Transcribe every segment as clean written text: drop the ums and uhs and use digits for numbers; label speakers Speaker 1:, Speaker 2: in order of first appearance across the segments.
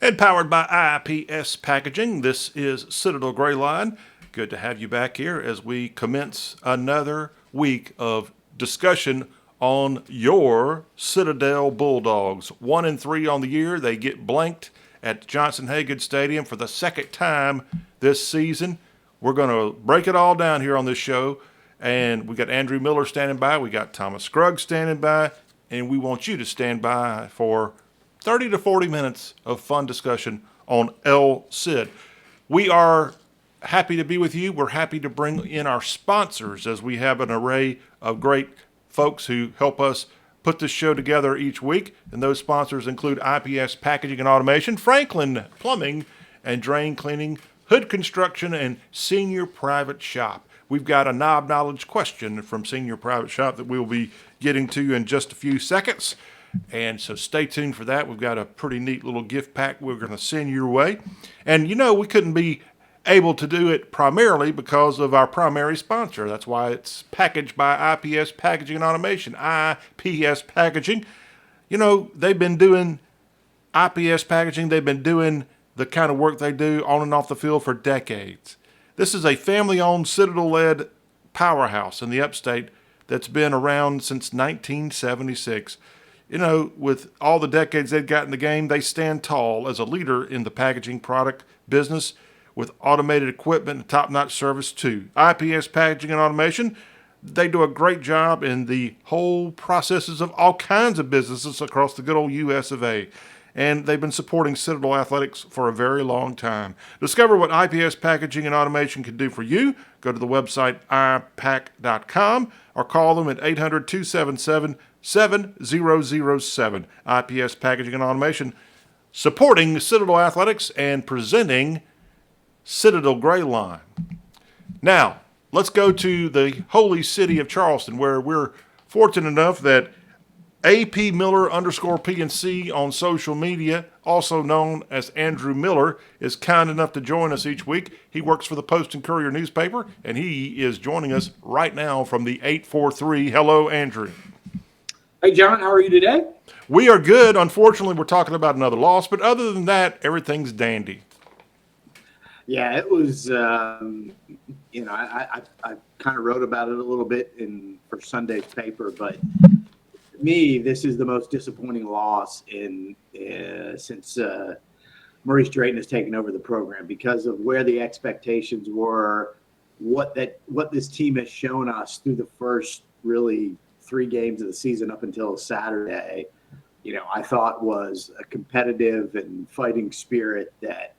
Speaker 1: And powered by IPS Packaging, this is Citadel Gray Line. Good to have you back here as we commence another week of discussion on your Citadel Bulldogs. 1-3 on the year. They get blanked at Johnson Hagood Stadium for the second time this season. We're going to break it all down here on this show. And we got Andrew Miller standing by. We got Thomas Scruggs standing by. And we want you to stand by for 30 to 40 minutes of fun discussion on El Cid. We are happy to be with you. We're happy to bring in our sponsors as we have an array of great folks who help us put this show together each week. And those sponsors include IPS Packaging and Automation, Franklin Plumbing and Drain Cleaning, Hood Construction, and Senior Private Shop. We've got a Knob Knowledge question from Senior Private Shop that we'll be getting to in just a few seconds. And so stay tuned for that. We've got a pretty neat little gift pack we're going to send your way. And you know, we couldn't be able to do it primarily because of our primary sponsor. That's why it's packaged by IPS Packaging and Automation, IPS Packaging. You know, they've been doing IPS Packaging. They've been doing the kind of work they do on and off the field for decades. This is a family-owned, Citadel-led powerhouse in the upstate that's been around since 1976. You know, with all the decades they've got in the game, they stand tall as a leader in the packaging product business with automated equipment and top-notch service too. IPS Packaging and Automation, they do a great job in the whole processes of all kinds of businesses across the good old U.S. of A. And they've been supporting Citadel Athletics for a very long time. Discover what IPS Packaging and Automation can do for you. Go to the website ipack.com or call them at 800-277-7007. IPS Packaging and Automation, supporting Citadel Athletics and presenting Citadel Gray Line. Now, let's go to the holy city of Charleston, where we're fortunate enough that AP Miller _PNC on social media, also known as Andrew Miller, is kind enough to join us each week. He works for the Post and Courier newspaper, and he is joining us right now from the 843. Hello, Andrew.
Speaker 2: Hey, John, how are you today?
Speaker 1: We are good. Unfortunately, we're talking about another loss, but other than that, everything's dandy.
Speaker 2: Yeah, it was, I kind of wrote about it a little bit for Sunday's paper, but to me, this is the most disappointing loss since Maurice Drayton has taken over the program because of where the expectations were, what this team has shown us through the first really 3 games of the season up until Saturday. You know, I thought was a competitive and fighting spirit that,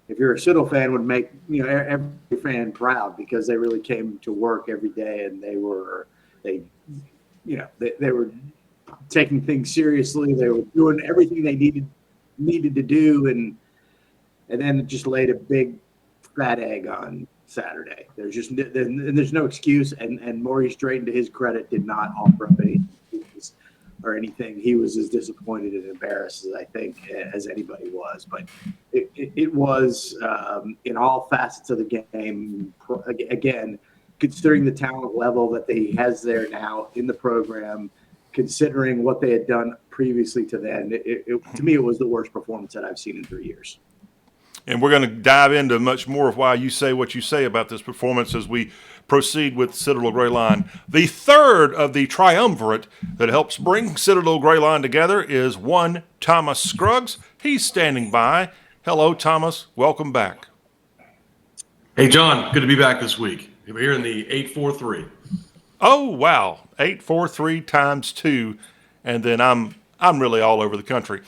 Speaker 2: if you're a Citadel fan, would make every fan proud because they really came to work every day and they were taking things seriously. They were doing everything they needed to do, and then just laid a big fat egg on Saturday. There's no excuse, and Maurice Drayton, to his credit, did not offer up any excuses or anything. He was as disappointed and embarrassed as I think as anybody was. But it was in all facets of the game. Again, considering the talent level that he has there now in the program, considering what they had done previously to then, to me, it was the worst performance that I've seen in 3 years.
Speaker 1: And we're going to dive into much more of why you say what you say about this performance as we proceed with Citadel Gray Line. The third of the triumvirate that helps bring Citadel Gray Line together is one Thomas Scruggs. He's standing by. Hello, Thomas. Welcome back.
Speaker 3: Hey, John. Good to be back this week. We're here in the 843.
Speaker 1: Oh, wow. 843 times 2. And then I'm really all over the country.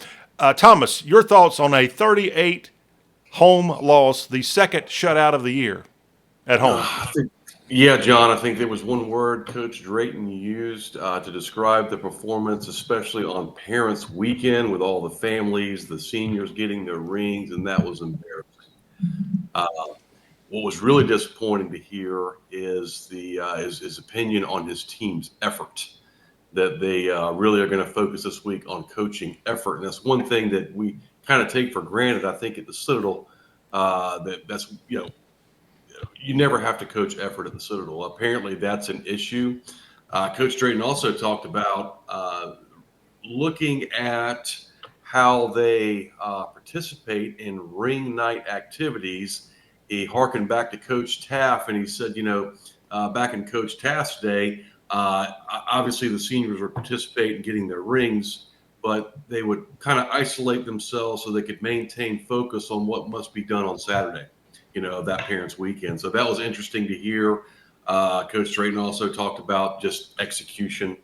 Speaker 1: Thomas, your thoughts on a 38 home loss, the second shutout of the year at home?
Speaker 3: Yeah, John, I think there was one word Coach Drayton used to describe the performance, especially on Parents' Weekend with all the families, the seniors getting their rings, and that was embarrassing. What was really disappointing to hear is his opinion on his team's effort, that they really are going to focus this week on coaching effort. And that's one thing that we kind of take for granted, I think, at the Citadel, that's you never have to coach effort at the Citadel. Apparently that's an issue. Coach Drayton also talked about looking at how they participate in ring night activities. He harkened back to Coach Taft, and he said, back in Coach Taft's day, obviously the seniors would participate in getting their rings, but they would kind of isolate themselves so they could maintain focus on what must be done on Saturday, that parents' weekend. So that was interesting to hear. Coach Drayton also talked about just execution,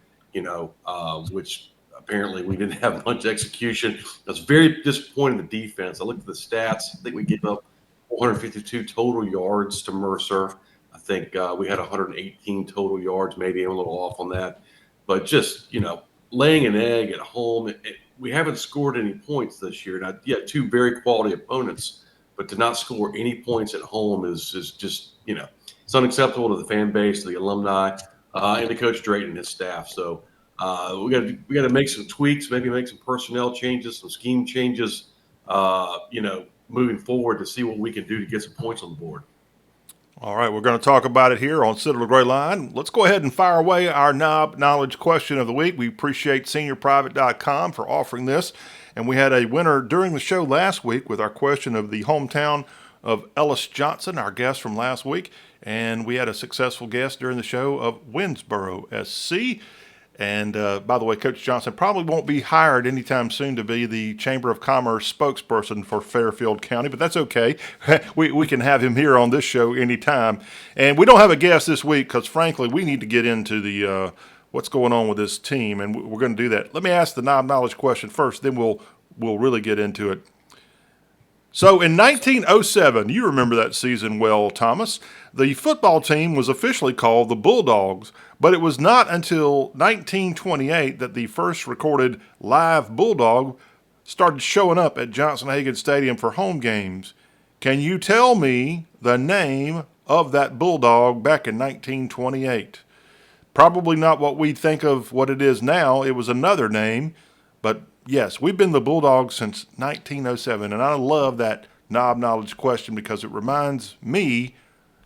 Speaker 3: which apparently we didn't have much execution. I was very disappointed in the defense. I looked at the stats. I think we gave up 452 total yards to Mercer. I think we had 118 total yards, maybe I'm a little off on that. But just, laying an egg at home, we haven't scored any points this year. Now, yeah, two very quality opponents, but to not score any points at home is just, it's unacceptable to the fan base, to the alumni, and to Coach Drayton and his staff. So we got to make some tweaks, maybe make some personnel changes, some scheme changes, moving forward to see what we can do to get some points on the board.
Speaker 1: All right, we're going to talk about it here on Citadel Gray Line. Let's go ahead and fire away our knob knowledge question of the week. We appreciate seniorprivate.com for offering this. And we had a winner during the show last week with our question of the hometown of Ellis Johnson, our guest from last week. And we had a successful guest during the show of Winsboro SC. And by the way, Coach Johnson probably won't be hired anytime soon to be the Chamber of Commerce spokesperson for Fairfield County, but that's okay. we can have him here on this show anytime. And we don't have a guest this week because, frankly, we need to get into the what's going on with this team, and we're going to do that. Let me ask the knob knowledge question first, then we'll really get into it. So in 1907, you remember that season well, Thomas, the football team was officially called the Bulldogs, but it was not until 1928 that the first recorded live Bulldog started showing up at Johnson Hagood Stadium for home games. Can you tell me the name of that Bulldog back in 1928? Probably not what we think of what it is now. It was another name, but yes, we've been the Bulldogs since 1907, and I love that knob knowledge question because it reminds me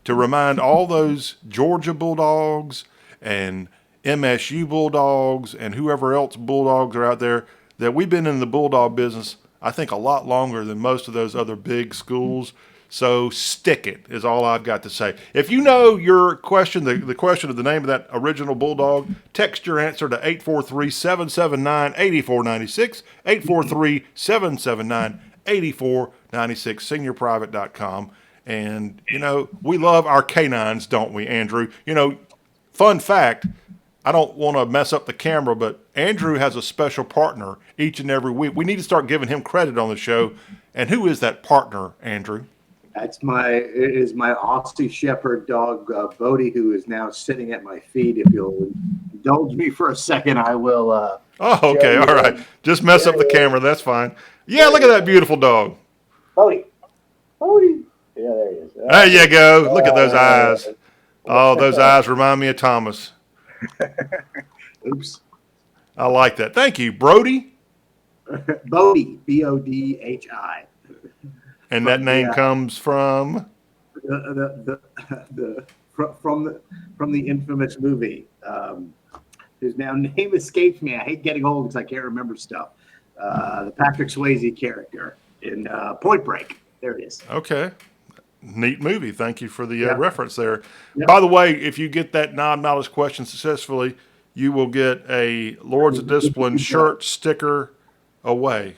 Speaker 1: to remind all those Georgia Bulldogs and MSU Bulldogs and whoever else Bulldogs are out there that we've been in the Bulldog business, I think, a lot longer than most of those other big schools. So stick it is all I've got to say. If you know your question, the question of the name of that original Bulldog, text your answer to 843-779-8496, 843-779-8496, seniorprivate.com. And, we love our canines, don't we, Andrew? Fun fact, I don't want to mess up the camera, but Andrew has a special partner each and every week. We need to start giving him credit on the show. And who is that partner, Andrew?
Speaker 2: It is my Aussie Shepherd dog, Bodie, who is now sitting at my feet. If you'll indulge me for a second, I will.
Speaker 1: Oh, okay. All right. Just mess up the camera. That's fine. Yeah, look at that beautiful dog.
Speaker 2: Bodie. Yeah, there he is.
Speaker 1: There you go. Look at those eyes. Oh, those eyes remind me of Thomas.
Speaker 2: Oops.
Speaker 1: I like that. Thank you, Brody.
Speaker 2: Bodie, Bodhi.
Speaker 1: And that name comes from
Speaker 2: from the infamous movie, whose now name escapes me. I hate getting old because I can't remember stuff. The Patrick Swayze character in Point Break. There it is.
Speaker 1: Okay. Neat movie. Thank you for the reference there.
Speaker 2: Yep.
Speaker 1: By the way, if you get that non-knowledge question successfully, you will get a Lords of Discipline shirt sticker away.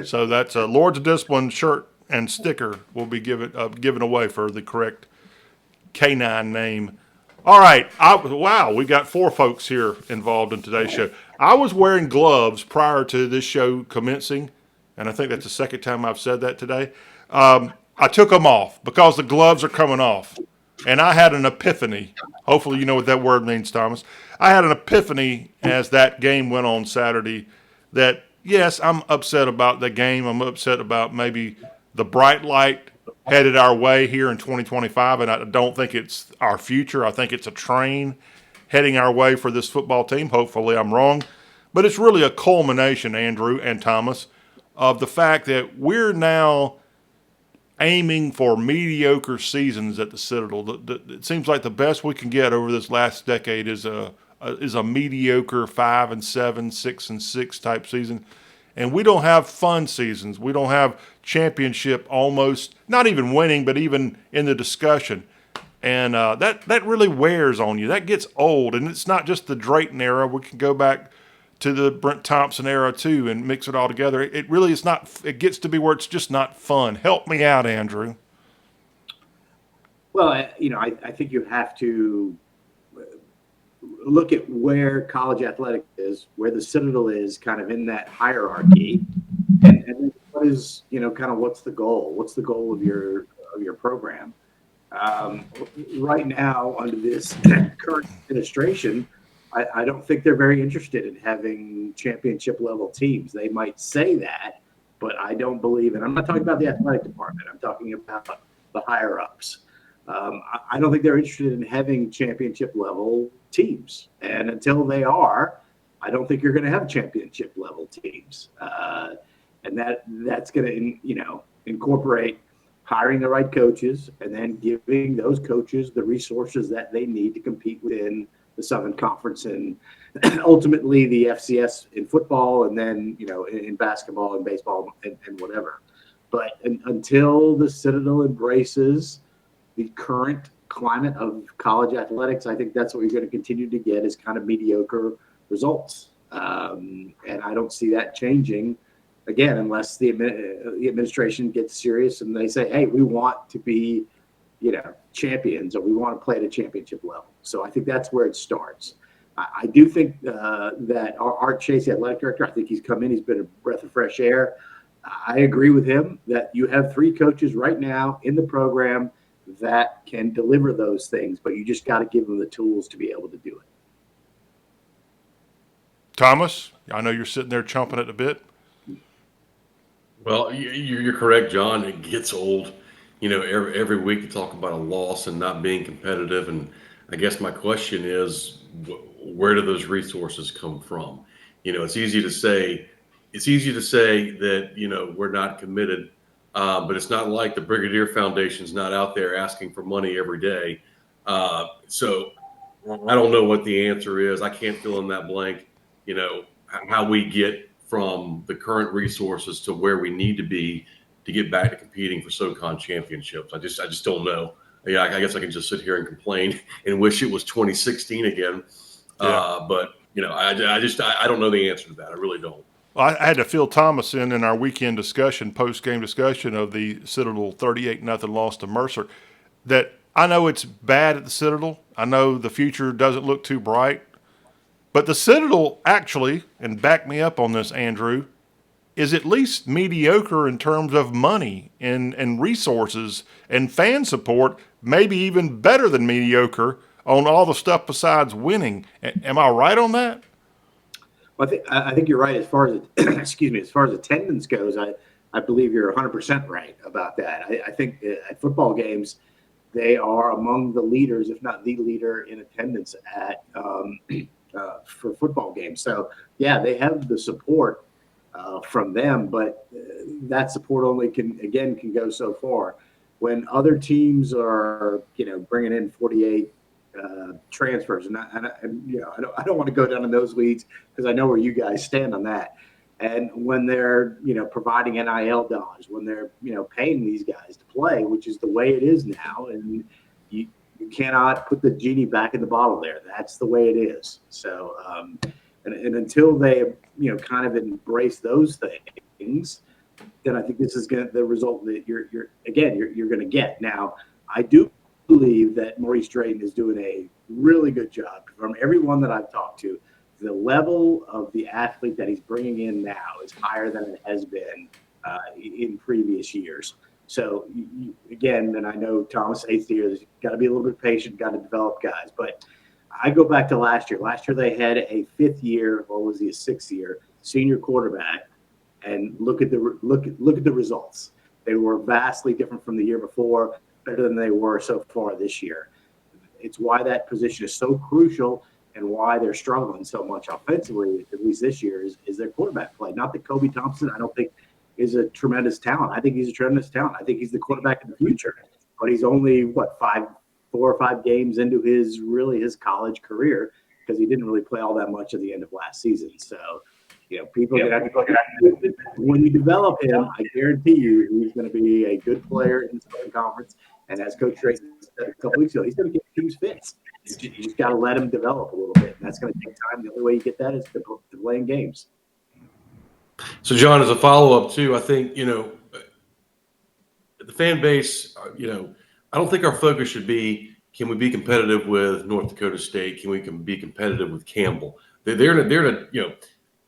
Speaker 1: So that's a Lords of Discipline shirt and sticker will be given away for the correct canine name. All right. Wow, we got 4 folks here involved in today's show. I was wearing gloves prior to this show commencing, and I think that's the second time I've said that today. I took them off because the gloves are coming off, and I had an epiphany. Hopefully you know what that word means, Thomas. I had an epiphany as that game went on Saturday that, yes, I'm upset about the game. I'm upset about maybe the bright light headed our way here in 2025, and I don't think it's our future. I think it's a train heading our way for this football team. Hopefully I'm wrong. But it's really a culmination, Andrew and Thomas, of the fact that we're now aiming for mediocre seasons at the Citadel. It seems like the best we can get over this last decade is a mediocre 5-7, 6-6 type season. And we don't have fun seasons. We don't have championship almost, not even winning, but even in the discussion. And that really wears on you. That gets old. And it's not just the Drayton era. We can go back to the Brent Thompson era too and mix it all together. It really is not, it gets to be where it's just not fun. Help me out, Andrew.
Speaker 2: Well, I think you have to look at where college athletics is, where the Citadel is kind of in that hierarchy. And what is, kind of what's the goal? What's the goal of your program? Right now, under this current administration, I don't think they're very interested in having championship level teams. They might say that, but I don't believe it. I'm not talking about the athletic department. I'm talking about the higher ups. I don't think they're interested in having championship level teams. And until they are, I don't think you're going to have championship level teams. And that's going to, incorporate hiring the right coaches and then giving those coaches the resources that they need to compete within the Southern Conference and ultimately the FCS in football and then, in basketball and baseball and whatever. But until the Citadel embraces the current climate of college athletics, I think that's what you're going to continue to get is kind of mediocre results. And I don't see that changing, again, unless the administration gets serious and they say, hey, we want to be, champions, or we want to play at a championship level. So I think that's where it starts. I do think that Art Chase, the athletic director, I think he's come in, he's been a breath of fresh air. I agree with him that you have 3 coaches right now in the program that can deliver those things, but you just got to give them the tools to be able to do it.
Speaker 1: Thomas, I know you're sitting there chomping at the bit.
Speaker 3: Well, you're correct, John. It gets old. Every week you talk about a loss and not being competitive. And I guess my question is, where do those resources come from? It's easy to say that, we're not committed. But it's not like the Brigadier Foundation's not out there asking for money every day. So I don't know what the answer is. I can't fill in that blank, how we get from the current resources to where we need to be to get back to competing for SoCon championships. I just don't know. Yeah, I guess I can just sit here and complain and wish it was 2016 again.
Speaker 1: Yeah.
Speaker 3: But I don't know the answer to that. I really don't.
Speaker 1: I had to fill Thomas in our weekend discussion, post-game discussion of the Citadel 38-0 loss to Mercer, that I know it's bad at the Citadel. I know the future doesn't look too bright. But the Citadel actually, and back me up on this, Andrew, is at least mediocre in terms of money and resources and fan support, maybe even better than mediocre on all the stuff besides winning. Am I right on that?
Speaker 2: Well, I think you're right as far as as far as attendance goes. I believe you're 100% right about that. I think at football games, they are among the leaders, if not the leader, in attendance at for football games. So yeah, they have the support from them, but that support only can go so far. When other teams are bringing in 48. Transfers, and I don't want to go down in those weeds because I know where you guys stand on that. And when they're providing NIL dollars, when they're paying these guys to play, which is the way it is now, and you cannot put the genie back in the bottle there. That's the way it is. So and until they kind of embrace those things, then I think this is the result that you're going to get. Now, I do believe that Maurice Drayton is doing a really good job. From everyone that I've talked to, the level of the athlete that he's bringing in now is higher than it has been in previous years. So again, and I know Thomas hates to hear this, got to be a little bit patient, got to develop guys. But I go back to last year. Last year they had a 5th year, or was he a 6th year, senior quarterback, and look at the results. They were vastly different from the year before, better than they were so far this year. It's why that position is so crucial and why they're struggling so much offensively, at least this year, is their quarterback play. Not that Kobe Thompson, I don't think, is a tremendous talent. I think he's a tremendous talent. I think he's the quarterback of the future. But he's only, 4 or 5 games into his college career, because he didn't really play all that much at the end of last season. So, people are going to when you develop him, I guarantee you he's going to be a good player in the Southern Conference. And as Coach Drayton said a couple weeks ago, he's going to get teams fits. You just got to let him develop a little bit. And that's going to take time. The only way you get that is to playing games.
Speaker 3: So, John, as a follow-up, too, I think, the fan base, I don't think our focus should be, can we be competitive with North Dakota State? Can we be competitive with Campbell? They're in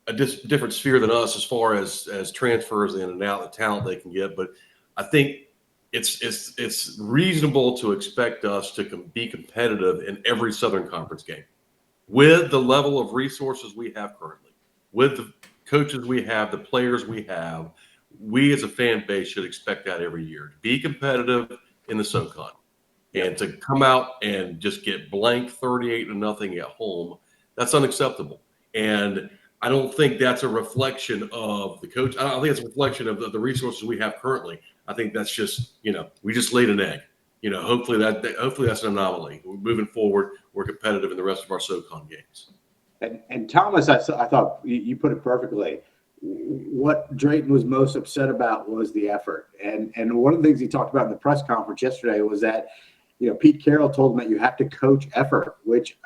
Speaker 3: a different sphere than us as far as transfers in and out, the talent they can get. But I think it's reasonable to expect us to be competitive in every Southern Conference game with the level of resources we have currently, with the coaches we have, the players we have. We as a fan base should expect that every year, to be competitive in the SoCon. And to come out and just get blank 38-0 at home, that's unacceptable. And I don't think that's a reflection of the coach. I don't think it's a reflection of the resources we have currently. I think that's just, we just laid an egg. Hopefully that's an anomaly. We're moving forward. We're competitive in the rest of our SoCon games.
Speaker 2: And Thomas, I thought you put it perfectly. What Drayton was most upset about was the effort. And one of the things he talked about in the press conference yesterday was that, Pete Carroll told him that you have to coach effort, which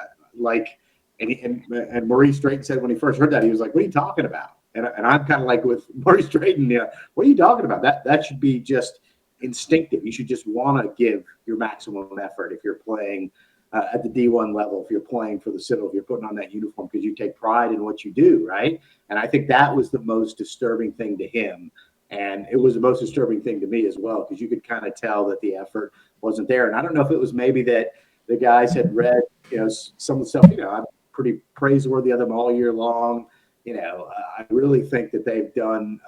Speaker 2: and Maurice Drayton said when he first heard that, he was like, what are you talking about? And I'm kind of like with Maurice Drayton, what are you talking about? That should be just instinctive. You should just want to give your maximum effort if you're playing at the D1 level, if you're playing for the Citadel, if you're putting on that uniform, because you take pride in what you do, right? And I think that was the most disturbing thing to him. And it was the most disturbing thing to me as well, because you could kind of tell that the effort wasn't there. And I don't know if it was maybe that the guys had read, some of the stuff, I'm pretty praiseworthy of them all year long. I really think that they've done,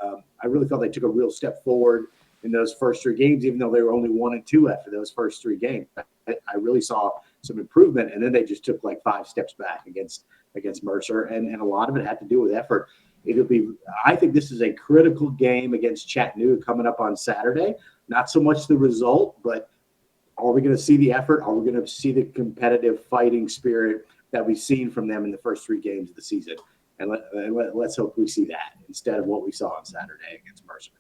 Speaker 2: I really felt they took a real step forward in those first three games, even though they were only 1-2 after those first three games. I really saw some improvement, and then they just took like 5 steps back against Mercer, and a lot of it had to do with effort. I think this is a critical game against Chattanooga coming up on Saturday. Not so much the result, but are we going to see the effort? Are we going to see the competitive fighting spirit that we've seen from them in the first 3 games of the season? And let's hope we see that instead of what we saw on Saturday against Mercer.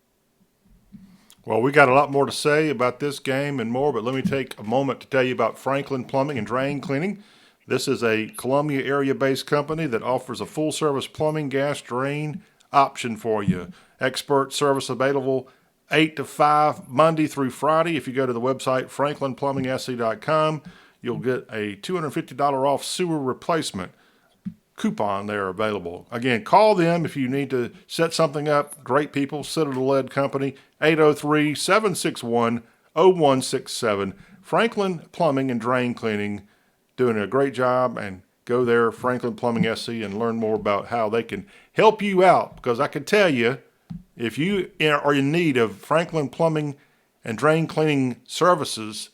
Speaker 1: Well, we got a lot more to say about this game and more, but let me take a moment to tell you about Franklin Plumbing and Drain Cleaning. This is a Columbia area-based company that offers a full-service plumbing, gas, drain option for you. Expert service available 8 to 5 Monday through Friday. If you go to the website franklinplumbingse.com, you'll get a $250 off sewer replacement coupon there available. Again, call them if you need to set something up. Great people, Citadel-led company, 803-761-0167. Franklin Plumbing and Drain Cleaning, doing a great job. And go there, Franklin Plumbing SC, and learn more about how they can help you out. Because I can tell you, if you are in need of Franklin Plumbing and Drain Cleaning services,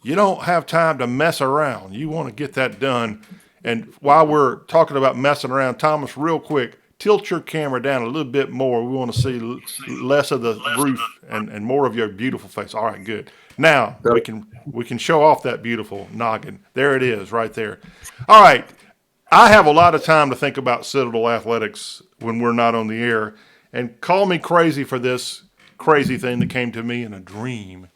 Speaker 1: you don't have time to mess around. You want to get that done. And while we're talking about messing around, Thomas, real quick, tilt your camera down a little bit more. We want to see less of the roof and more of your beautiful face. All right, good. Now we can show off that beautiful noggin. There it is, right there. All right. I have a lot of time to think about Citadel athletics when we're not on the air. And call me crazy for this crazy thing that came to me in a dream.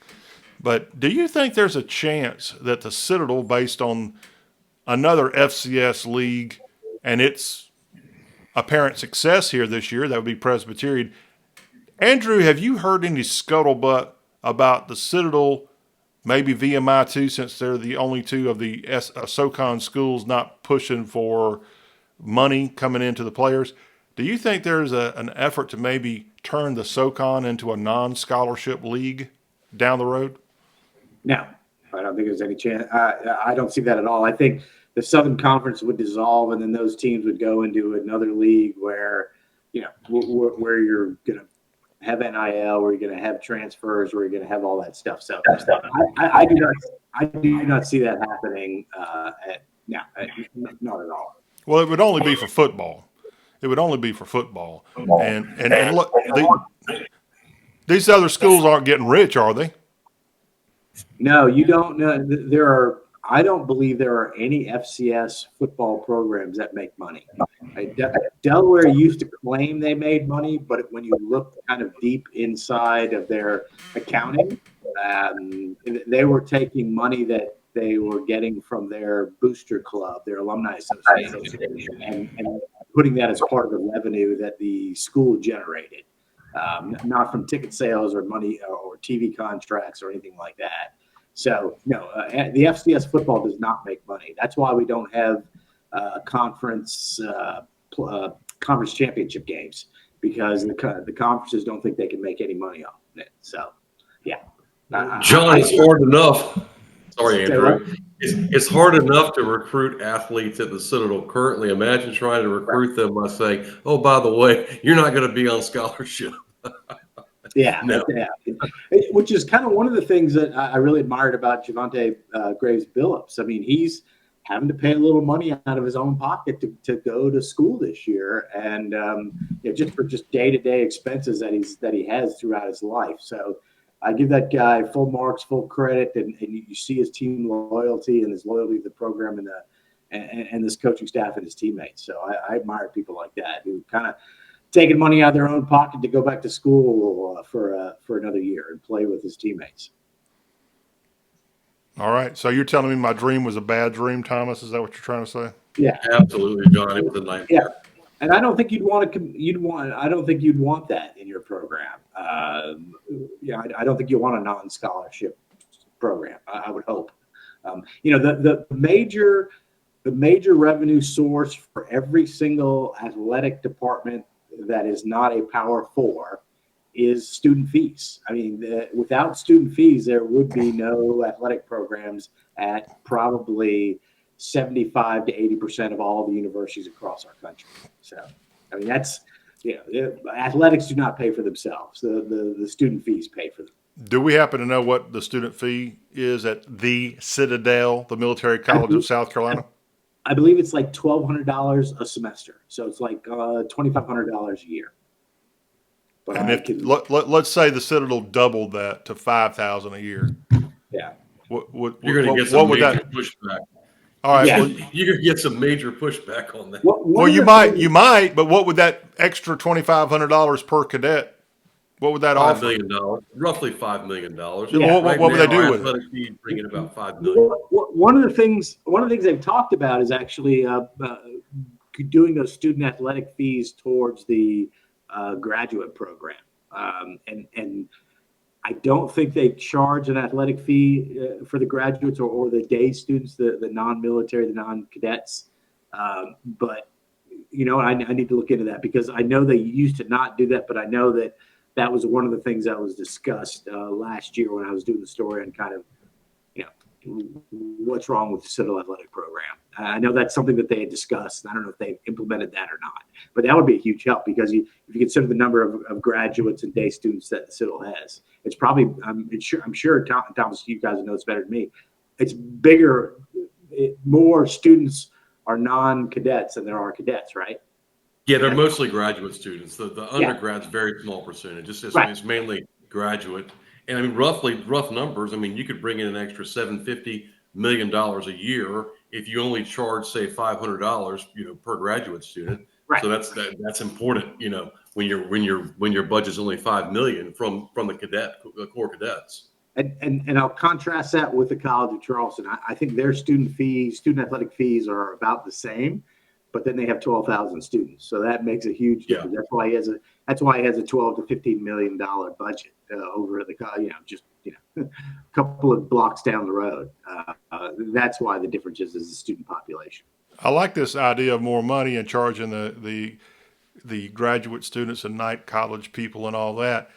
Speaker 1: But do you think there's a chance that the Citadel, based on another FCS league and its apparent success here this year, that would be Presbyterian. Andrew, have you heard any scuttlebutt about the Citadel, maybe VMI too, since they're the only 2 of the SoCon schools not pushing for money coming into the players? Do you think there's an effort to maybe turn the SoCon into a non-scholarship league down the road?
Speaker 2: No. I don't think there's any chance. I don't see that at all. I think the Southern Conference would dissolve, and then those teams would go into another league where, where you're going to have NIL, where you're going to have transfers, where you're going to have all that stuff. So I do not see that happening. Not at all.
Speaker 1: Well, it would only be for football. And look, these other schools aren't getting rich, are they?
Speaker 2: No, you don't. There are I don't believe there are any FCS football programs that make money. Delaware used to claim they made money, but when you look kind of deep inside of their accounting, they were taking money that they were getting from their booster club, their alumni association, and putting that as part of the revenue that the school generated, not from ticket sales or money or TV contracts or anything like that. So no, the FCS football does not make money. That's why we don't have conference championship games, because the conferences don't think they can make any money off it. So, yeah.
Speaker 3: John, it's hard enough. Sorry, Andrew. It's hard enough to recruit athletes at the Citadel currently. Imagine trying to recruit them by saying, "Oh, by the way, you're not going to be on scholarship."
Speaker 2: Yeah,
Speaker 3: No.
Speaker 2: yeah. Which is kind of one of the things that I really admired about Javante Graves Billups. I mean, he's having to pay a little money out of his own pocket to go to school this year, and just for day-to-day expenses that he has throughout his life. So I give that guy full marks, full credit, and you see his team loyalty and his loyalty to the program and this coaching staff and his teammates. So I admire people like that who kind of taking money out of their own pocket to go back to school for another year and play with his teammates.
Speaker 1: All right. So you're telling me my dream was a bad dream, Thomas? Is that what you're trying to say?
Speaker 2: Yeah,
Speaker 3: Absolutely, John. It was a nightmare.
Speaker 2: yeah. And I don't think you'd want that in your program. I don't think you want a non-scholarship program. I would hope. The major revenue source for every single athletic department that is not a Power Four is student fees. I mean, without student fees, there would be no athletic programs at probably 75 to 80% of all the universities across our country. So, I mean, that's, athletics do not pay for themselves. The student fees pay for them.
Speaker 1: Do we happen to know what the student fee is at the Citadel, the military college of South Carolina?
Speaker 2: I believe it's like $1,200 a semester. So it's like $2,500 a year. But
Speaker 1: And let's say the Citadel doubled that to $5,000 a year.
Speaker 2: Yeah.
Speaker 3: You're going to get some major pushback.
Speaker 1: All right.
Speaker 2: Yeah.
Speaker 1: Well,
Speaker 3: You're going to get some major pushback on that.
Speaker 1: You might, but what would that extra $2,500 per cadet? What would that
Speaker 3: $5
Speaker 1: offer?
Speaker 3: million, roughly $5 million.
Speaker 1: Yeah, what would they do with it?
Speaker 3: Athletic fees bring in about $5 million.
Speaker 2: One of the things they've talked about is actually doing those student athletic fees towards the graduate program, and I don't think they charge an athletic fee for the graduates or the day students, the non-military, the non-cadets. But I need to look into that, because I know they used to not do that, but I know that was one of the things that was discussed last year when I was doing the story on kind of, what's wrong with the Citadel athletic program. I know that's something that they had discussed. I don't know if they've implemented that or not, but that would be a huge help, because if you consider the number of graduates and day students that the Citadel has, it's probably, I'm sure Thomas, you guys know this better than me. It's bigger. More students are non-cadets than there are cadets, right?
Speaker 3: Yeah, they're mostly graduate students. The undergrad's very small percentage. It's mainly graduate. And I mean, rough numbers, I mean, you could bring in an extra $750 million a year if you only charge, say, $500, per graduate student.
Speaker 2: Right.
Speaker 3: So that's important, when your budget's only $5 million from the core cadets.
Speaker 2: And I'll contrast that with the College of Charleston. I think their student athletic fees are about the same, but then they have 12,000 students, so that makes a huge difference. Yeah. That's why he has a $12 to $15 million budget over the a couple of blocks down the road. That's why the difference is the student population.
Speaker 1: I like this idea of more money and charging the graduate students and night college people and all that.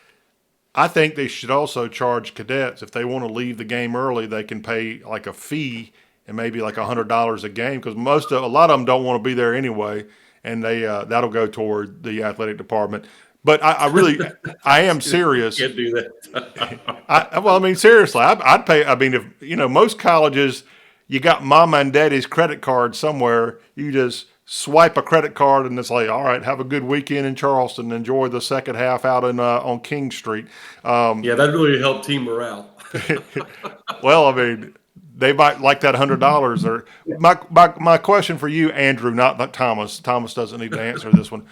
Speaker 1: I think they should also charge cadets. If they want to leave the game early, they can pay like a fee and maybe like $100 a game, because a lot of them don't want to be there anyway, and that'll go toward the athletic department. But I am serious.
Speaker 3: Can't do that.
Speaker 1: Seriously, I'd pay. I mean, if most colleges, you got mama and daddy's credit card somewhere, you just swipe a credit card and it's like, all right, have a good weekend in Charleston. Enjoy the second half out on King Street.
Speaker 3: Yeah, that really helped team morale.
Speaker 1: Well, I mean, they might like that $100. Or my question for you, Andrew, not Thomas. Thomas doesn't need to answer this one.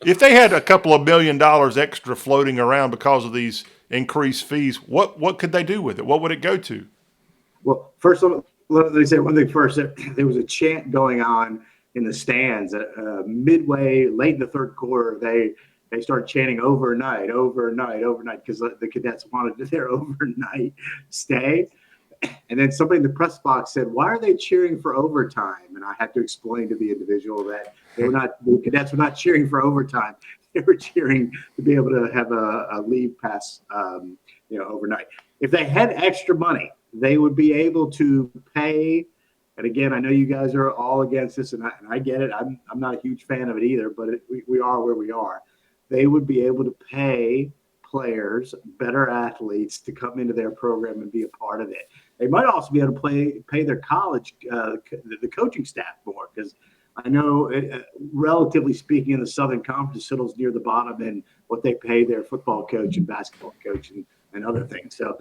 Speaker 1: If they had a couple of $1 million extra floating around because of these increased fees, what could they do with it? What would it go to?
Speaker 2: Well, first, let me say one thing first. There was a chant going on in the stands midway, late in the third quarter. They started chanting overnight, because the cadets wanted their overnight stay. And then somebody in the press box said, "Why are they cheering for overtime?" And I had to explain to the individual that the cadets were not cheering for overtime. They were cheering to be able to have a leave pass, overnight. If they had extra money, they would be able to pay. And again, I know you guys are all against this, and I get it. I'm not a huge fan of it either, but we are where we are. They would be able to pay players, better athletes, to come into their program and be a part of it. They might also be able to pay their college, the coaching staff more, because I know, relatively speaking, in the Southern Conference, Citadel's near the bottom in what they pay their football coach and basketball coach and other things. So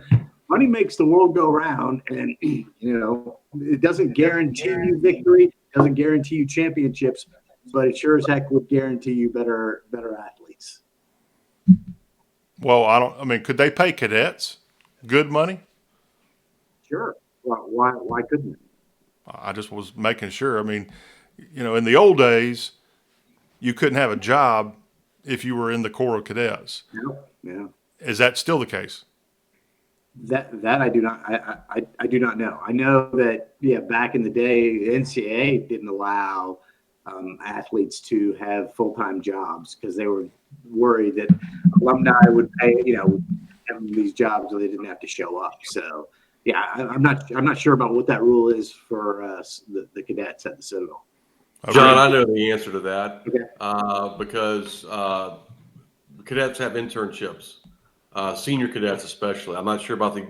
Speaker 2: money makes the world go round, and it doesn't guarantee you victory, doesn't guarantee you championships, but it sure as heck would guarantee you better athletes.
Speaker 1: Well, could they pay cadets good money?
Speaker 2: Sure. Well, why couldn't they?
Speaker 1: I just was making sure. In the old days, you couldn't have a job if you were in the Corps of Cadets.
Speaker 2: Yeah.
Speaker 1: Is that still the case?
Speaker 2: That I do not. I do not know. I know that back in the day, the NCAA didn't allow athletes to have full-time jobs because they were worried that alumni would pay have these jobs so they didn't have to show up. So I'm not sure about what that rule is for the cadets at the Citadel.
Speaker 1: Okay.
Speaker 3: John, I know the answer to that.
Speaker 2: Okay.
Speaker 3: Because cadets have internships, senior cadets especially. I'm not sure about the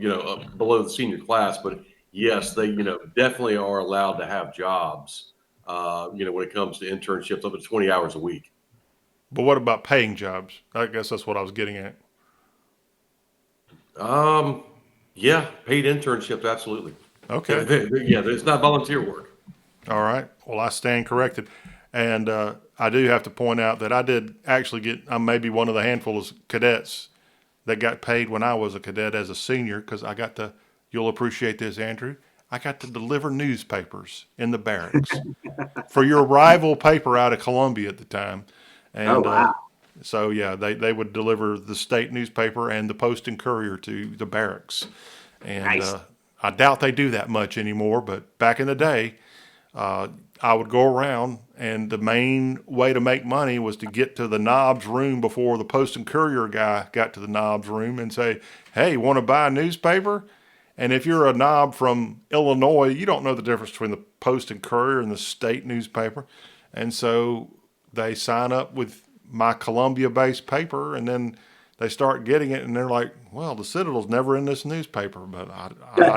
Speaker 3: below the senior class, but yes, they definitely are allowed to have jobs. When it comes to internships, up to 20 hours a week.
Speaker 1: But what about paying jobs? I guess that's what I was getting at.
Speaker 3: Yeah, paid internships, absolutely.
Speaker 1: Okay.
Speaker 3: It's not volunteer work.
Speaker 1: All right. Well, I stand corrected. And I do have to point out that I did actually I'm maybe one of the handful of cadets that got paid when I was a cadet as a senior, because I got to, you'll appreciate this, Andrew, I got to deliver newspapers in the barracks for your rival paper out of Columbia at the time. And
Speaker 2: wow.
Speaker 1: They would deliver the state newspaper and the Post and Courier to the barracks. And
Speaker 2: Nice.
Speaker 1: I doubt they do that much anymore, but back in the day, I would go around, and the main way to make money was to get to the Knobs room before the Post and Courier guy got to the Knobs room and say, "Hey, want to buy a newspaper?" And if you're a knob from Illinois, you don't know the difference between the Post and Courier and the state newspaper. And so they sign up with my Columbia-based paper, and then they start getting it, and they're like, "Well, the Citadel's never in this newspaper." But I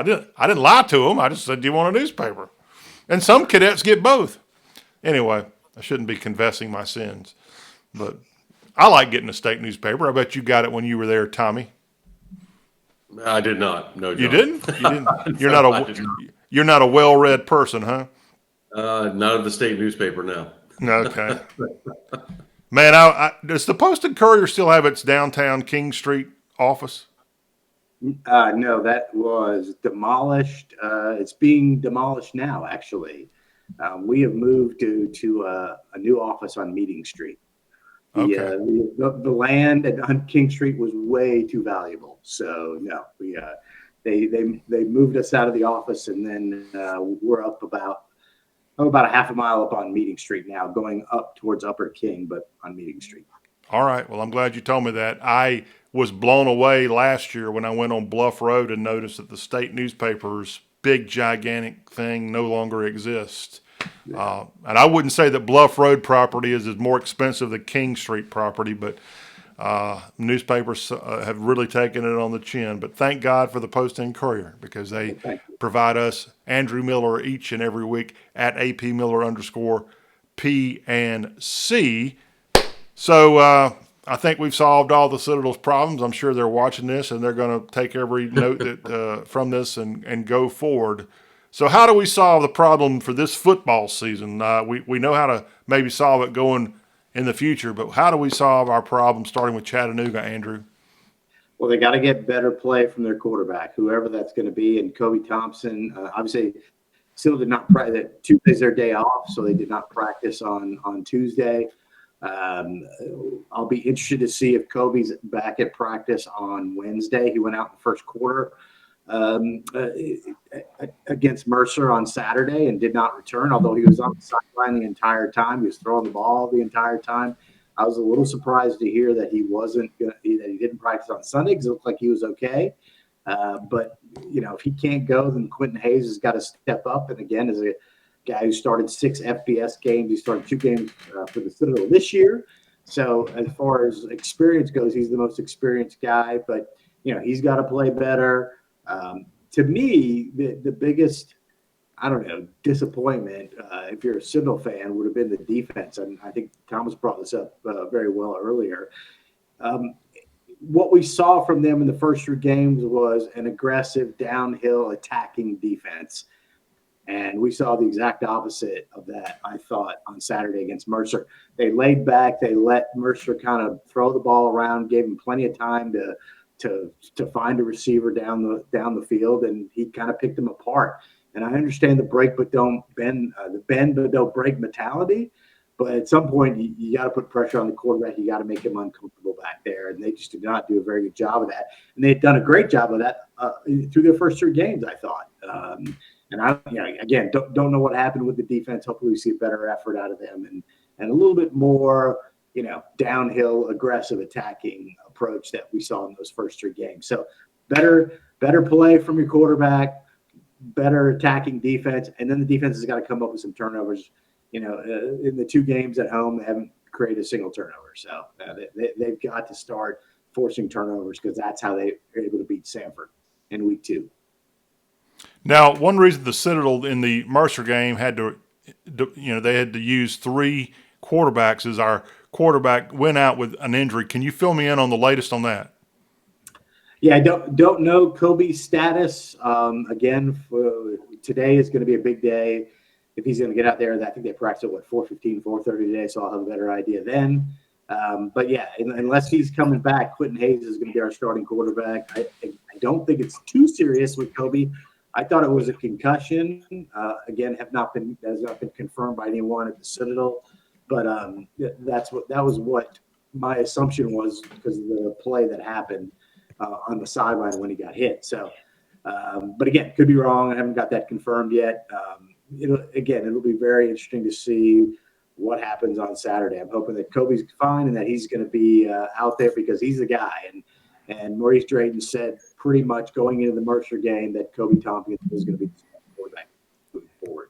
Speaker 1: didn't lie to them. I just said, "Do you want a newspaper?" And some cadets get both. Anyway, I shouldn't be confessing my sins. But I like getting a state newspaper. I bet you got it when you were there, Tommy.
Speaker 3: I did not. No, John.
Speaker 1: You didn't? You didn't. You're
Speaker 3: No, I did not.
Speaker 1: You're not a well-read person, huh?
Speaker 3: Not of the state newspaper, no.
Speaker 1: Okay. Man, does the Post and Courier still have its downtown King Street office?
Speaker 2: No, that was demolished. It's being demolished now, actually. We have moved to a new office on Meeting Street.
Speaker 1: Okay.
Speaker 2: The land on King Street was way too valuable. So no, they moved us out of the office, and then we're up about a half a mile up on Meeting Street now, going up towards Upper King, but on Meeting Street.
Speaker 1: All right. Well, I'm glad you told me that. I was blown away last year when I went on Bluff Road and noticed that the state newspaper's big, gigantic thing no longer exists. And I wouldn't say that Bluff Road property is more expensive than King Street property, but newspapers have really taken it on the chin. But thank God for the Post and Courier, because they provide us Andrew Miller each and every week at APMiller_P&C. So I think we've solved all the Citadel's problems. I'm sure they're watching this, and they're going to take every note that from this and go forward So how do we solve the problem for this football season? We know how to maybe solve it going in the future, but how do we solve our problem starting with Chattanooga, Andrew?
Speaker 2: Well, they got to get better play from their quarterback, whoever that's going to be. And Kobe Thompson, obviously, still did not practice. Tuesday's their day off, so they did not practice on Tuesday. I'll be interested to see if Kobe's back at practice on Wednesday. He went out in the first quarter against Mercer on Saturday and did not return, although he was on the sideline the entire time. He was throwing the ball the entire time. I was a little surprised to hear that that he didn't practice on Sunday because it looked like he was okay. But if he can't go, then Quentin Hayes has got to step up. And again, as a guy who started 6 FBS games, he started 2 games for the Citadel this year. So as far as experience goes, he's the most experienced guy. But he's got to play better. To me, the biggest, disappointment, if you're a Citadel fan, would have been the defense. And I think Thomas brought this up very well earlier. What we saw from them in the first 3 games was an aggressive downhill attacking defense. And we saw the exact opposite of that, I thought, on Saturday against Mercer. They laid back. They let Mercer kind of throw the ball around, gave him plenty of time to find a receiver down the field, and he kind of picked them apart. And I understand the break but don't bend, the bend but don't break mentality. But at some point, you got to put pressure on the quarterback. You got to make him uncomfortable back there, and they just did not do a very good job of that. And they had done a great job of that through their first 3 games, I thought. And I, again, don't know what happened with the defense. Hopefully, we see a better effort out of them and a little bit more, downhill, aggressive attacking approach that we saw in those first 3 games. So better play from your quarterback, better attacking defense, and then the defense has got to come up with some turnovers. In the 2 games at home, they haven't created a single turnover. So they've got to start forcing turnovers because that's how they are able to beat Samford in week 2.
Speaker 1: Now, one reason the Citadel in the Mercer game had to, they had to use 3 quarterbacks is our quarterback went out with an injury. Can you fill me in on the latest on that?
Speaker 2: Yeah, I don't know Kobe's status. Again, today is going to be a big day. If he's going to get out there, I think they practice at 4:15, 4:30 today, so I'll have a better idea then. But yeah, unless he's coming back, Quentin Hayes is going to be our starting quarterback. I don't think it's too serious with Kobe. I thought it was a concussion. Again, has not been confirmed by anyone at the Citadel, but that was what my assumption was because of the play that happened on the sideline when he got hit. So, but again, could be wrong. I haven't got that confirmed yet. It'll be very interesting to see what happens on Saturday. I'm hoping that Kobe's fine and that he's going to be out there because he's the guy. And Maurice Drayton said pretty much going into the Mercer game that Kobe Thompson was going to be the quarterback moving forward.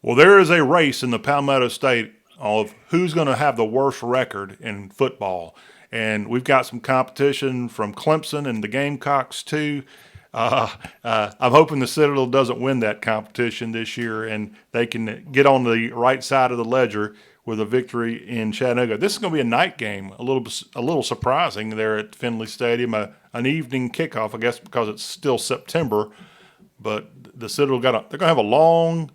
Speaker 1: Well, there is a race in the Palmetto State of who's going to have the worst record in football. And we've got some competition from Clemson and the Gamecocks too. I'm hoping the Citadel doesn't win that competition this year and they can get on the right side of the ledger with a victory in Chattanooga. This is going to be a night game, a little surprising there at Finley Stadium, an evening kickoff, I guess, because it's still September. But the Citadel they're going to have a long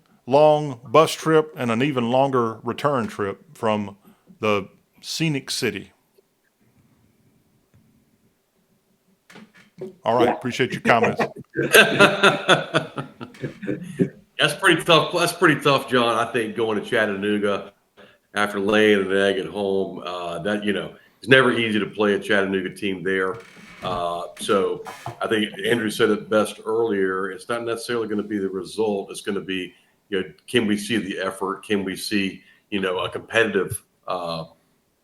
Speaker 1: bus trip and an even longer return trip from the scenic city. All right, Appreciate your comments.
Speaker 3: That's pretty tough. That's pretty tough, John. I think going to Chattanooga after laying an egg at home, it's never easy to play a Chattanooga team there. So I think Andrew said it best earlier. It's not necessarily going to be the result. It's going to be, can we see the effort? Can we see, a competitive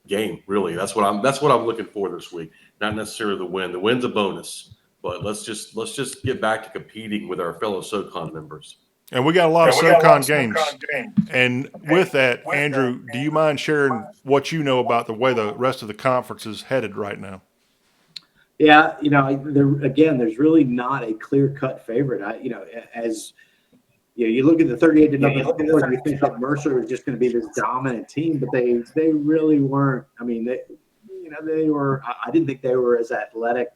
Speaker 3: game? Really, that's what I'm looking for this week. Not necessarily the win. The win's a bonus, but let's just get back to competing with our fellow SoCon members.
Speaker 1: And we got a lot of SoCon games. And with that, Andrew, do you mind sharing what you know about the way the rest of the conference is headed right now?
Speaker 2: Yeah, there's really not a clear-cut favorite. You look at the 38-0 score, and you think that Mercer was just going to be this dominant team, but they really weren't. I mean, they were. I didn't think they were as athletic,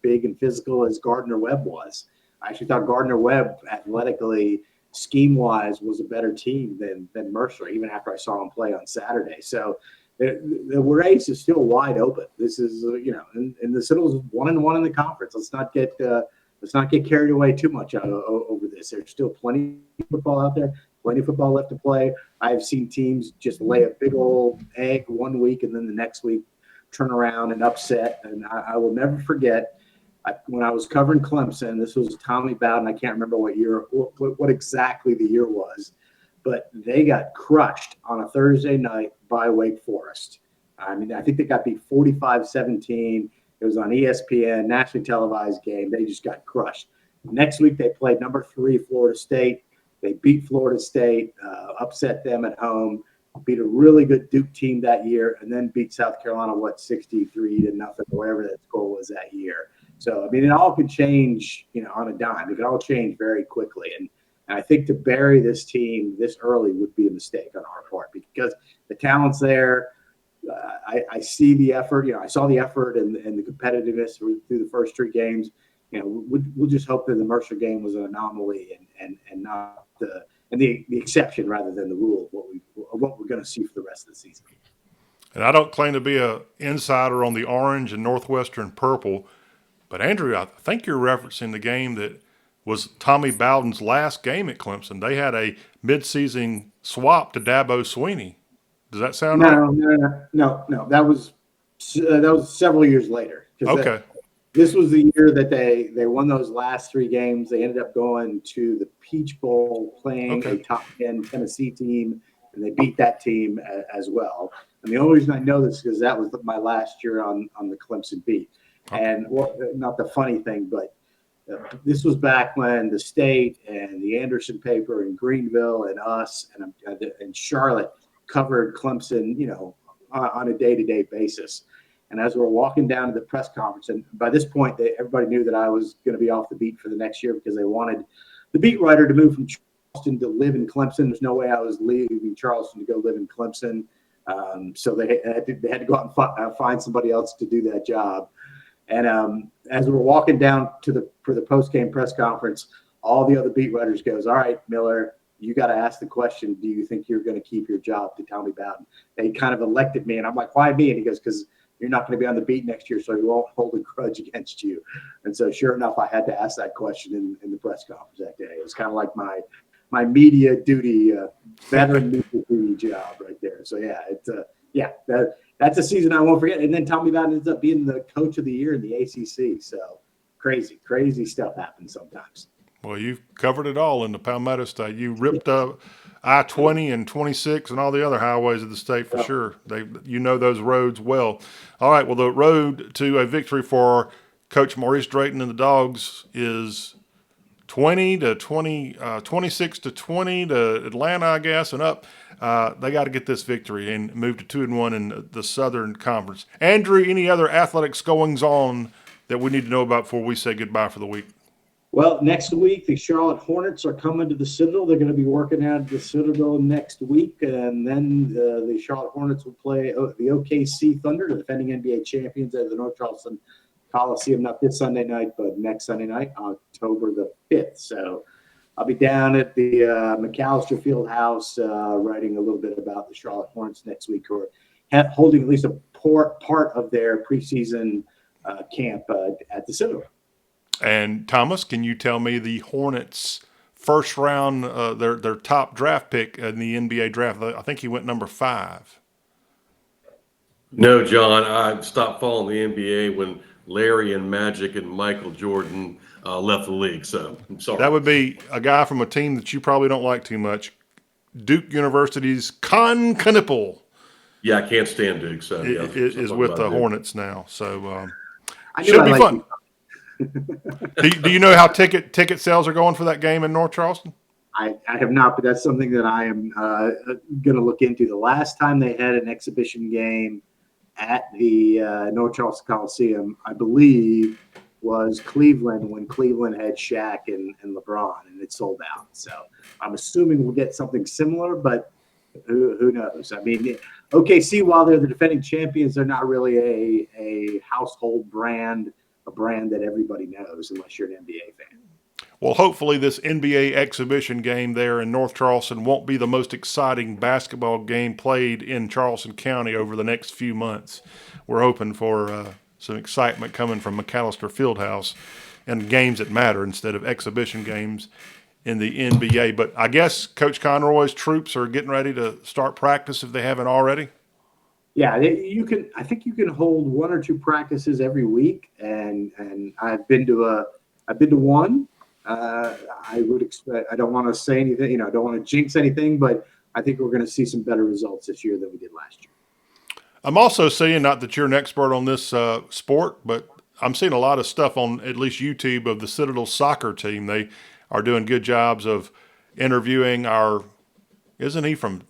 Speaker 2: big, and physical as Gardner Webb was. I actually thought Gardner-Webb athletically, scheme-wise, was a better team than Mercer, even after I saw them play on Saturday. So the race is still wide open. This is, and the Citadel's 1-1 in the conference. Let's not get carried away too much over this. There's still plenty of football out there, plenty of football left to play. I've seen teams just lay a big old egg one week and then the next week turn around and upset. And I will never forget when I was covering Clemson. This was Tommy Bowden. I can't remember what exactly the year was, but they got crushed on a Thursday night by Wake Forest. I mean, I think they got beat 45-17. It was on ESPN, nationally televised game. They just got crushed. Next week, they played number 3 Florida State. They beat Florida State, upset them at home, beat a really good Duke team that year, and then beat South Carolina, 63-0, or whatever that score was that year. So, I mean, it all could change, on a dime. It could all change very quickly. And I think to bury this team this early would be a mistake on our part because the talent's there. I see the effort. I saw the effort and the competitiveness through the first 3 games. We'll just hope that the Mercer game was an anomaly and not the exception rather than the rule of what we're going to see for the rest of the season.
Speaker 1: And I don't claim to be an insider on the orange and Northwestern purple, but Andrew, I think you're referencing the game that was Tommy Bowden's last game at Clemson. They had a midseason swap to Dabo Swinney. Does that sound right?
Speaker 2: No. That was several years later.
Speaker 1: Okay.
Speaker 2: This was the year that they won those last 3 games. They ended up going to the Peach Bowl playing a top 10 Tennessee team, and they beat that team as well. And the only reason I know this is because that was my last year on the Clemson beat. Okay. And not the funny thing, but this was back when the State and the Anderson paper and Greenville and us and Charlotte covered Clemson, on a day-to-day basis. And as we're walking down to the press conference, and by this point, everybody knew that I was going to be off the beat for the next year because they wanted the beat writer to move from Charleston to live in Clemson. There's no way I was leaving Charleston to go live in Clemson. So they had to go out and find somebody else to do that job. And as we're walking down for the post-game press conference, all the other beat writers goes, "All right, Miller, you got to ask the question, do you think you're going to keep your job?" to Tommy Bowden. They kind of elected me, and I'm like, "Why me?" And he goes, "Because you're not going to be on the beat next year, so he won't hold a grudge against you." And so sure enough, I had to ask that question in the press conference that day. It was kind of like my media duty, veteran media duty job right there. So that's a season I won't forget. And then Tommy Bowden ends up being the coach of the year in the ACC. So crazy stuff happens sometimes.
Speaker 1: Well, you've covered it all in the Palmetto State. You ripped up I-20 and 26 and all the other highways of the state for sure. You know those roads well. All right, well, the road to a victory for Coach Maurice Drayton and the Dogs is 26-20 to Atlanta, I guess, and up. They got to get this victory and move to 2-1 in the Southern Conference. Andrew, any other athletics goings on that we need to know about before we say goodbye for the week?
Speaker 2: Well, next week, the Charlotte Hornets are coming to the Citadel. They're going to be working out at the Citadel next week. And then the Charlotte Hornets will play the OKC Thunder, the defending NBA champions at the North Charleston Coliseum, not this Sunday night, but next Sunday night, October the 5th. So I'll be down at the McAllister Field House writing a little bit about the Charlotte Hornets next week, who are holding at least a part of their preseason camp at the Citadel.
Speaker 1: And Thomas, can you tell me the Hornets' first round, their top draft pick in the NBA draft? I think he went number 5.
Speaker 3: No, John, I stopped following the NBA when Larry and Magic and Michael Jordan left the league. So I'm sorry.
Speaker 1: That would be a guy from a team that you probably don't like too much, Duke University's Con Knippel.
Speaker 3: Yeah, I can't stand Duke. So
Speaker 1: is with the Hornets now. So
Speaker 2: should
Speaker 1: be fun. Do you know how ticket sales are going for that game in North Charleston?
Speaker 2: I have not, but that's something that I am going to look into. The last time they had an exhibition game at the North Charleston Coliseum, I believe, was Cleveland, when Cleveland had Shaq and LeBron, and it sold out. So I'm assuming we'll get something similar, but who knows? I mean, OKC, while they're the defending champions, they're not really a household brand, a brand that everybody knows unless you're an NBA fan.
Speaker 1: Well, hopefully this NBA exhibition game there in North Charleston won't be the most exciting basketball game played in Charleston County over the next few months. We're hoping for some excitement coming from McAllister Fieldhouse and games that matter instead of exhibition games in the NBA. But I guess Coach Conroy's troops are getting ready to start practice if they haven't already.
Speaker 2: Yeah, you can. I think you can hold 1 or 2 practices every week, and I've been to one. I would expect. I don't want to say anything. I don't want to jinx anything, but I think we're going to see some better results this year than we did last year.
Speaker 1: I'm also seeing, not that you're an expert on this sport, but I'm seeing a lot of stuff on at least YouTube of the Citadel soccer team. They are doing good jobs of interviewing isn't he from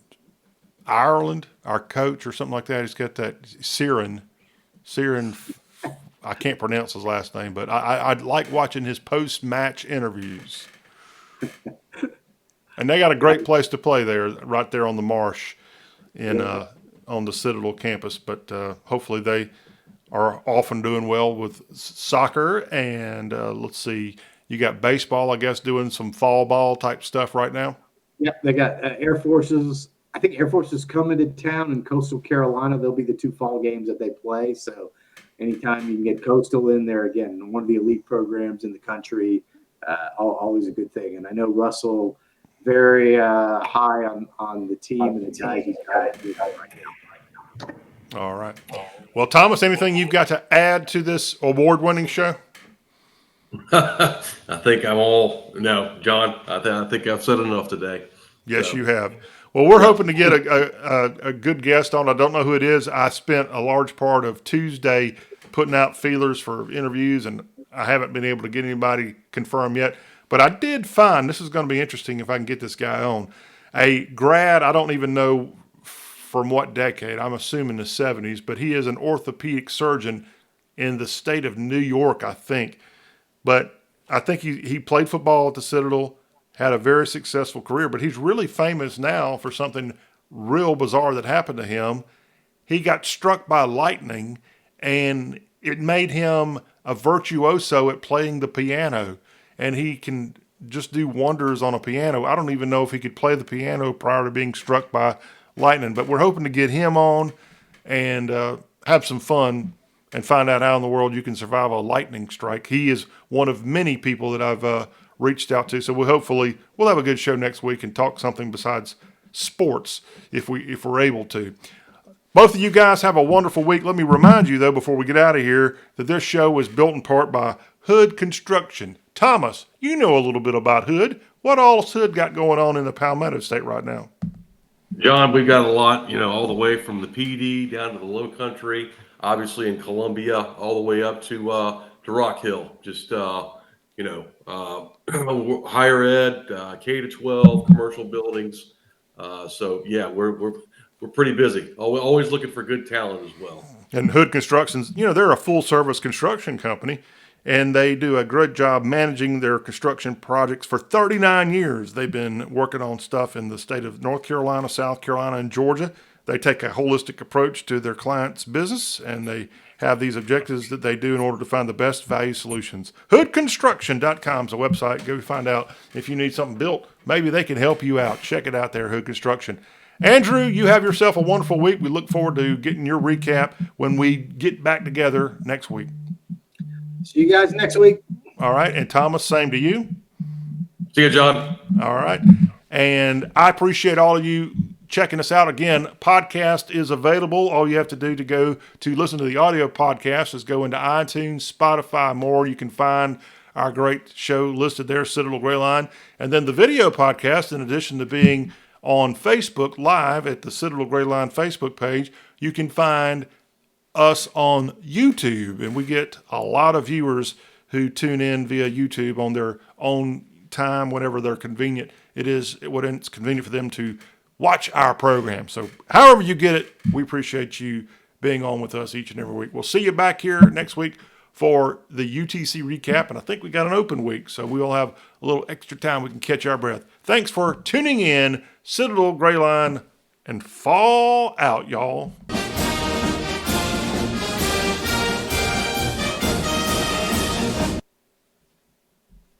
Speaker 1: Ireland, our coach or something like that? He's got that Siren, I can't pronounce his last name, but I like watching his post-match interviews. And they got a great place to play there, right there on the marsh on the Citadel campus. But hopefully they are often doing well with soccer. And let's see, you got baseball, I guess, doing some fall ball type stuff right now.
Speaker 2: Yep, they got Air Forces. I think Air Force is coming to town in Coastal Carolina. They'll be the 2 fall games that they play. So anytime you can get Coastal in there, again, one of the elite programs in the country, always a good thing. And I know Russell very high on the team and the guys he's got right now.
Speaker 1: All right. Well, Thomas, anything you've got to add to this award-winning show?
Speaker 3: I think John, I think I've said enough today.
Speaker 1: Yes, you have. Well, we're hoping to get a good guest on. I don't know who it is. I spent a large part of Tuesday putting out feelers for interviews, and I haven't been able to get anybody confirmed yet. But I did find, this is going to be interesting if I can get this guy on, a grad, I don't even know from what decade, I'm assuming the 70s, but he is an orthopedic surgeon in the state of New York, I think. But I think he played football at the Citadel, had a very successful career, but he's really famous now for something real bizarre that happened to him. He got struck by lightning, and it made him a virtuoso at playing the piano, and he can just do wonders on a piano. I don't even know if he could play the piano prior to being struck by lightning, but we're hoping to get him on and have some fun and find out how in the world you can survive a lightning strike. He is one of many people that I've reached out to, so we'll have a good show next week and talk something besides sports if we're able to. Both of you guys have a wonderful week. Let me remind you, though, before we get out of here, that this show was built in part by Hood Construction. Thomas, you know a little bit about Hood. What all's Hood got going on in the Palmetto State right now?
Speaker 3: John, we've got a lot, all the way from the PD down to the Low Country, obviously in Columbia, all the way up to Rock Hill. Just higher ed, K to 12, commercial buildings. So yeah, we're pretty busy. Always looking for good talent as well.
Speaker 1: And Hood Construction's, they're a full service construction company, and they do a great job managing their construction projects. For 39 years, they've been working on stuff in the state of North Carolina, South Carolina, and Georgia. They take a holistic approach to their clients' business, and they have these objectives that they do in order to find the best value solutions. HoodConstruction.com is a website. Go find out if you need something built. Maybe they can help you out. Check it out there, Hood Construction. Andrew, you have yourself a wonderful week. We look forward to getting your recap when we get back together next week.
Speaker 2: See you guys next week.
Speaker 1: All right. And Thomas, same to you.
Speaker 3: See you, John.
Speaker 1: All right. And I appreciate all of you checking us out. Again, podcast is available. All you have to do to go to listen to the audio podcast is go into iTunes, Spotify, more. You can find our great show listed there, Citadel Grayline. And then the video podcast, in addition to being on Facebook Live at the Citadel Grayline Facebook page, you can find us on YouTube. And we get a lot of viewers who tune in via YouTube on their own time, whenever they're convenient. When it's convenient for them to watch our program. So however you get it, we appreciate you being on with us each and every week. We'll see you back here next week for the UTC recap, and I think we got an open week, so we'll have a little extra time we can catch our breath. Thanks for tuning in, Citadel Grayline, and fall out, y'all.